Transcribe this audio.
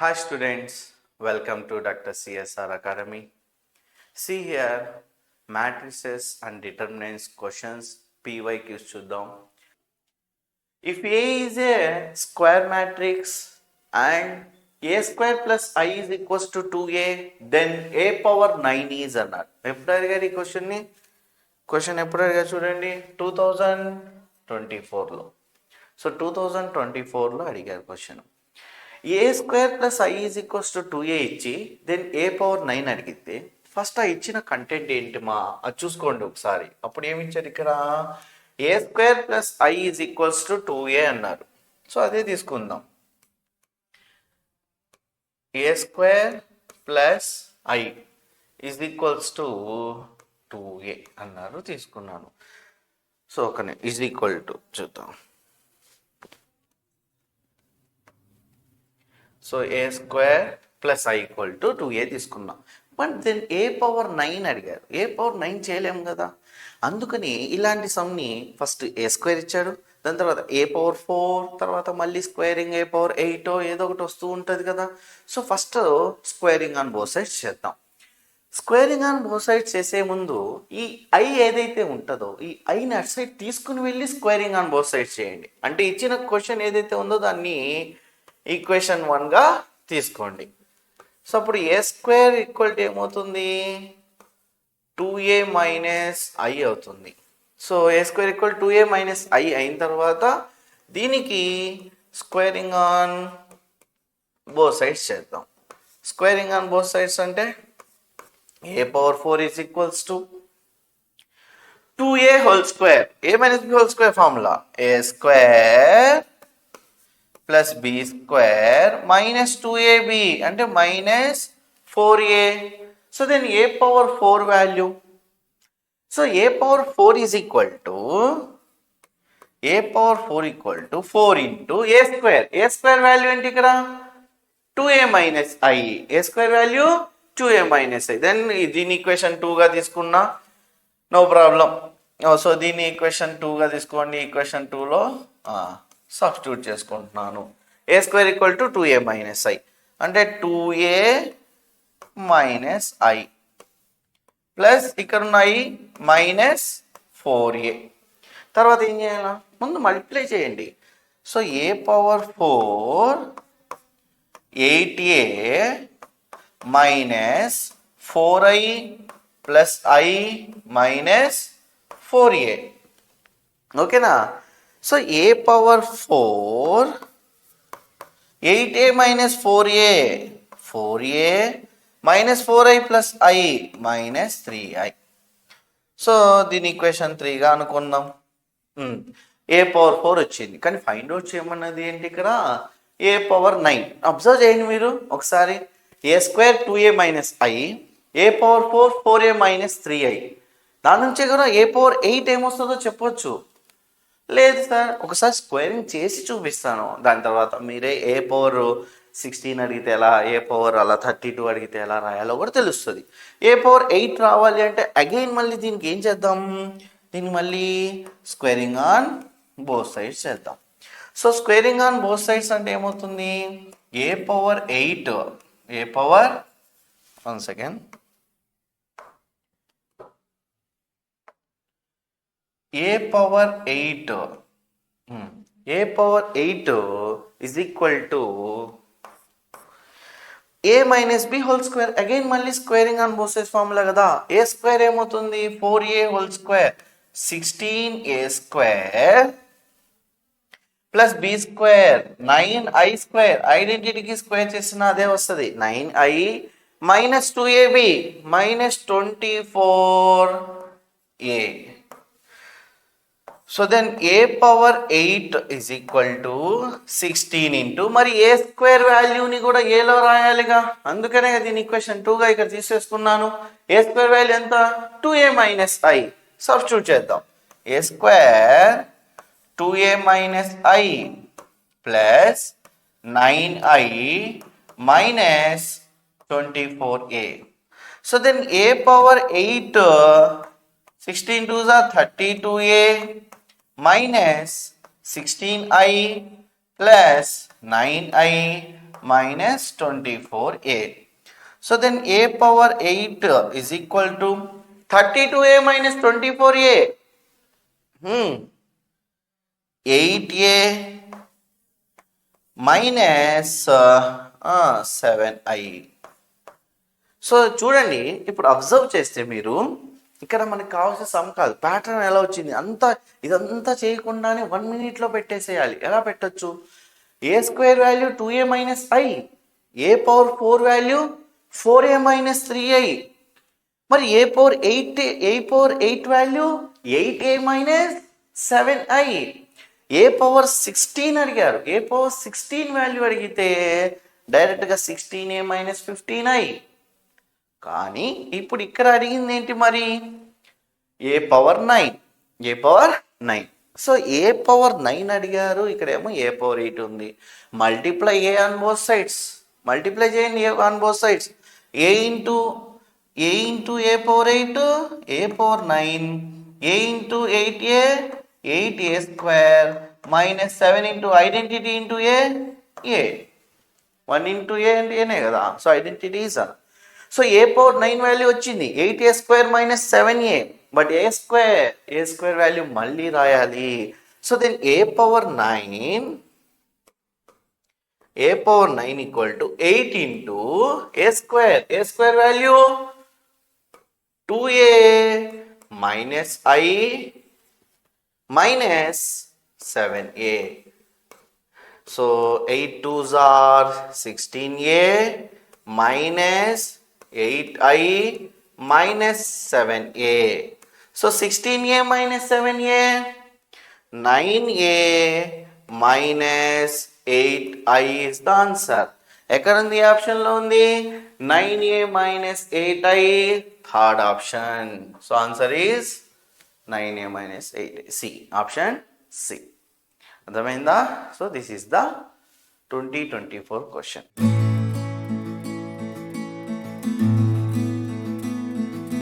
Hi students, welcome to Dr. CSR Academy. See here, matrices and determinants questions PYQs చూద్దాం. If A is a square matrix and A square plus I is equals to 2A, then A power 9 is అన్నారు. ఎప్పుడు అడిగారు ఈ క్వశ్చన్ని? Question ఎప్పుడు అడిగారు చూడండి, 2024లో. So 2024లో అడిగారు question. A square plus I is equals to 2A ఇచ్చి దెన్ ఏ పవర్ 9 అడిగితే ఫస్ట్ ఆ ఇచ్చిన కంటెంట్ ఏంటి అది చూసుకోండి ఒకసారి. అప్పుడు ఏమి ఇచ్చారు ఇక్కడ, A square plus I is equals to 2A అన్నారు. సో అదే తీసుకుందాం. A square plus I is equals to 2A అన్నారు, తీసుకున్నాను. సో ఒకనే ఈజ్ ఈక్వల్ టు చూద్దాం. So A square plus I equal to 2A తీసుకున్నాం. బట్ దెన్ ఏ పవర్ 9 అడిగారు. ఏ power 9 చేయలేము కదా, అందుకని ఇలాంటి సమ్ని ఫస్ట్ ఏ స్క్వేర్ ఇచ్చాడు, దాని తర్వాత ఏ పవర్ 4, తర్వాత మళ్ళీ స్క్వేరింగ్ ఏ పవర్ 8 ఏదో ఒకటి వస్తూ ఉంటుంది కదా. So first squaring on both sides చేద్దాం. స్క్వేరింగ్ ఆన్ బోత్ సైడ్స్ చేసే ముందు ఈ ఐ ఏదైతే ఉంటుందో ఈ ఐని అటు సైడ్ తీసుకుని వెళ్ళి స్క్వేరింగ్ ఆన్ బోత్ సైడ్స్ చేయండి. అంటే ఇచ్చిన క్వశ్చన్ ఏదైతే ఉందో దాన్ని ఈక్వేషన్ 1గా తీసుకోండి. సో అప్పుడు ఏ స్క్వేర్ ఈక్వల్ టు ఏమవుతుంది, 2A మైనస్ ఐ అవుతుంది. So A square equal 2A minus I అయిన తర్వాత దీనికి స్క్వేరింగ్ ఆన్ బోత్ సైడ్స్ చేద్దాం. స్క్వేరింగ్ ఆన్ బోత్ సైడ్స్ అంటే A power 4 is equals to 2A whole square, A minus B whole square formula, A square plus B square minus 2AB అంటే minus 4A. So then A power 4 value, so A power 4 is equal to 4 into A square. A square value ఏంటి ఇక్కడ, 2A minus I. A square value 2A minus I. Then దీన్ని equation 2గా తీసుకున్నా, no problem. So దీన్ని equation 2గా తీసుకోండి. Equation 2లో substitute చేసుకుంటున్నాను. A square equal to 2A minus I అంటే 2A మైనస్ ఐ ప్లస్ ఇక్కడ ఉన్న ఐ మైనస్ 4A. తర్వాత ఏం చేయాలా, ముందు మల్టిప్లై చేయండి. So A power 4 8A minus 4I plus I minus 4A. ఓకేనా. So A power 4 8A minus 4A minus 4I plus I minus 3I. So దీని equation 3గా అనుకుందాం. ఏ పవర్ 4 వచ్చింది, కానీ ఫైండ్ అవుట్ చేయమన్నది ఏంటి ఇక్కడ, ఏ పవర్ 9. అబ్జర్వ్ చేయండి మీరు ఒకసారి, A square 2A minus I, A power 4 4A minus 3I. దాని నుంచి కూడా ఏ పవర్ 8 ఏమొస్తుందో చెప్పొచ్చు. లేదు సార్, ఒకసారి స్క్వేరింగ్ చేసి చూపిస్తాను, దాని తర్వాత మీరే ఏ పవర్ 16 అడిగితే ఎలా, ఏ పవర్ అలా 32 అడిగితే ఎలా రాయాలో కూడా తెలుస్తుంది. ఏ పవర్ 8 రావాలి అంటే అగైన్ మళ్ళీ దీనికి ఏం చేద్దాం, దీన్ని మళ్ళీ స్క్వేరింగ్ ఆన్ బోత్ సైడ్స్ చేద్దాం. So squaring on both sides అంటే ఏమవుతుంది, A power 8 A power 1 second A power 8 is equal to a minus b whole square. Again మళ్ళీ squaring on both sides formula కదా. ఏ స్క్వేర్ ఏమవుతుంది, 4A whole square 16A square plus B square 9I square. ఐడెంటిటీకి square చేసిన అదే వస్తుంది, 9I minus 2AB minus 24A. So then A power 8 is equal to 16 into మరి ఏ square వాల్యూని కూడా ఏలో రాయాలిగా, అందుకనే దీని ఈక్వేషన్ 2గా ఇక్కడ తీసేసుకున్నాను. ఏ స్క్వేర్ వాల్యూ ఎంత, 2A మైనస్ ఐ. సబ్స్టిట్యూట్ చేద్దాం. A square 2A minus I plus 9I minus 24A. So then A power 8 16 2s are 32A minus 16I plus 9I minus 24a. So then a power 8 is equal to 32a minus 24a. 8a minus 7i. So చూడండి, ఇప్పుడు observe చేస్తే మీరు ఇక్కడ మనకు కావాల్సిన some కాదు, pattern ఎలా వచ్చింది, ఇదంతా చేయకుండానే 1 minute పెట్టేసేయాలి. ఎలా పెట్టచ్చు? A square value 2a minus I, A power 4 value 4a minus 3i, మరి A power 8 value 8a minus 7i, A power 16 అడిగారు, ఏ పవర్ 16 వాల్యూ అడిగితే డైరెక్ట్గా 16a మైనస్ 15i. కానీ ఇప్పుడు ఇక్కడ అడిగింది ఏంటి మరి? A power 9. So A power 9 అడిగారు, ఇక్కడేమో ఏ పవర్ 8 ఉంది. Multiply A on both sides, multiply చేయండి A on both sides. A into A power 8, A power 9, A into 8a 8a square minus 7 into identity into A 1 into A అంటే ఏనే కదా. So identity is so A power 9 value వచ్చింది 8a square minus 7a, but A square value మళ్ళీ రాయాలి. So then A power 9 equal to 8 into A square value 2a minus i minus 7a. So 8 2s are 16a minus 8i minus 7a. So 16a minus 7a, 9a minus 8i is the answer. ఎక్కడ ఉంది? ఆప్షన్లో ఉంది. 9a minus 8i, third option. So answer is 9a minus 8i, C, option C. అర్థమైందా? So this is the 2024 question.